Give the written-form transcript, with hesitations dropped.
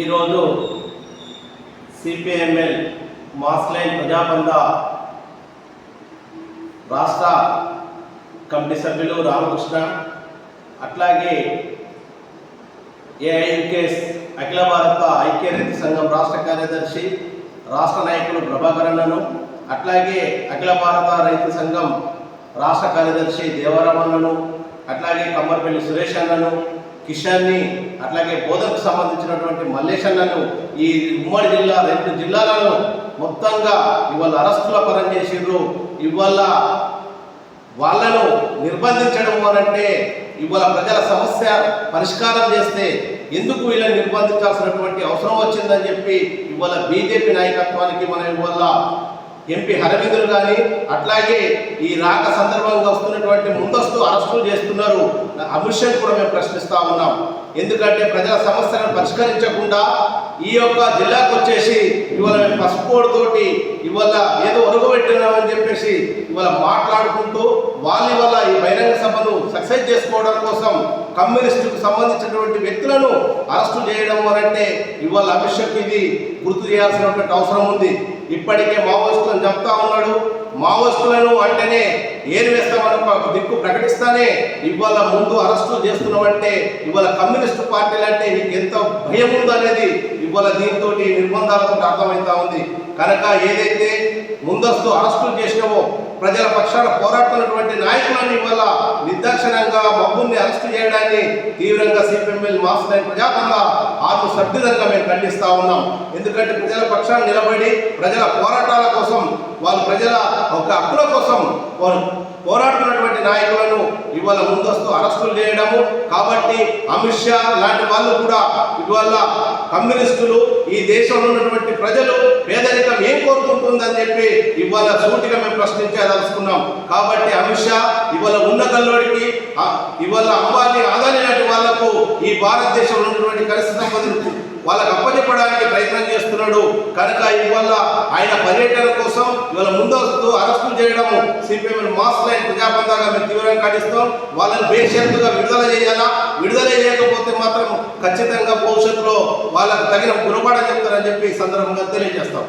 ఈరోజు CPML Mass Line ప్రజాబంధ రాష్ట్ర committee సభ్యులు రామకృష్ణ, అట్లాగే ఏఐయుకేఎస్ అఖిల భారత ఐక్య రైతు సంఘం రాష్ట్ర కార్యదర్శి రాష్ట్ర నాయకులు ప్రభాకరన్నను, అట్లాగే అఖిల భారత రైతు సంఘం రాష్ట్ర కార్యదర్శి దేవరామన్నను, అట్లాగే కమ్మర్పల్లి సురేష్ అన్నను, కిషన్ని, అట్లాగే బోధనకు సంబంధించినటువంటి మల్లేష్ అన్నను, ఈ ఉమ్మడి జిల్లా 2 జిల్లాలను మొత్తంగా ఇవాళ అరెస్టుల పరం చేసిండ్రు. ఇవాళ వాళ్ళను నిర్బంధించడం అనంటే ఇవాళ ప్రజల సమస్య పరిష్కారం చేస్తే ఎందుకు వీళ్ళని నిర్బంధించాల్సినటువంటి అవసరం వచ్చిందని చెప్పి ఇవాళ బీజేపీ నాయకత్వానికి మనం ఇవాళ ఎంపీ హరవిందులు కానీ, అట్లాగే ఈ రాక సందర్భంగా వస్తున్నటువంటి ముందస్తు అరెస్టులు చేస్తున్నారు. అమిషన్ కూడా మేము ప్రశ్నిస్తూ ఉన్నాం. ఎందుకంటే ప్రజల సమస్యలను పరిష్కరించకుండా ఈ యొక్క జిల్లాకు వచ్చేసి ఇవాళ మేము పసుపోడుతోటి ఇవాళ ఏదో ఒరుగబెట్టినామని చెప్పేసి ఇవాళ మాట్లాడుకుంటూ వాళ్ళ వల్ల ఈ బహిరంగ సభను సక్సెస్ చేసుకోవడం కోసం కమ్యూనిస్టుకు సంబంధించినటువంటి వ్యక్తులను అరెస్టు చేయడం అనంటే ఇవాళ అమిషన్కి ఇది గుర్తు చేయాల్సినటువంటి అవసరం ఉంది. ఇప్పటికే మావోయిస్టులను చెప్తా ఉన్నాడు. మావోయిస్టులను అంటేనే ఏరివేస్తామని ఒక దిక్కు ప్రకటిస్తానే ఇవాళ ముందు అరెస్టులు చేస్తున్నామంటే ఇవాళ కమ్యూనిస్టు పార్టీలు అంటే నీకు ఎంత భయం ఉందనేది ఇవాళ దీంతో నిర్బంధాలతో అర్థమవుతా ఉంది. కనుక ఏదైతే ముందస్తు అరెస్టులు చేసినావో ప్రజల పక్షాన పోరాడుతున్నటువంటి నాయకులను ఇవాళ నిర్దాక్షిణంగా మబ్బుల్ని అరెస్టు చేయడాన్ని తీవ్రంగా సిపిఎంఎల్ మాస్లైన్ ప్రజాబంధ సభ్యులంగా మేము ఖండిస్తూ ఉన్నాం. ఎందుకంటే ప్రజల పక్షాన నిలబడి ప్రజల పోరాటాల కోసం వాళ్ళు ప్రజల ఒక హక్కుల కోసం పోరాడుతున్నటువంటి నాయకులను ఇవాళ ముందస్తు అరెస్టులు చేయడము. కాబట్టి అమిత్ షా లాంటి వాళ్ళు కూడా ఇవాళ కమ్యూనిస్టులు ఈ దేశంలో ఉన్నటువంటి ప్రజలు పేదరికం ఏం కోరుకుంటుందని చెప్పి ఇవాళ సూటిగా మేము ప్రశ్నించదలుచుకున్నాం. కాబట్టి అమిత్ షా ఇవాళ ఉన్నతల్లోడికి ఇవాళ అంబానీ ఆదాని లాంటి వాళ్లకు ఈ భారతదేశంలో ఉన్నటువంటి కనిష్ట సంపదను వాళ్ళకు అప్పచెప్పడానికి ప్రయత్నం చేస్తున్నాడు. కనుక ఇవాళ ఆయన పర్యటన కోసం ఇవాళ ముందస్తు అరెస్టులు చేయడము సిపిఎంఎల్ మాస్లైన్ ప్రజాబంధంగా మేము తీవ్రంగా ఖండిస్తాం. వాళ్ళని బేషరతుగా విడుదల చేయాలా, విడుదల చేయకపోతే మాత్రం ఖచ్చితంగా భవిష్యత్తులో వాళ్ళకు తగిన గుణపాఠం చెప్తారని చెప్పి ఈ సందర్భంగా తెలియజేస్తాం.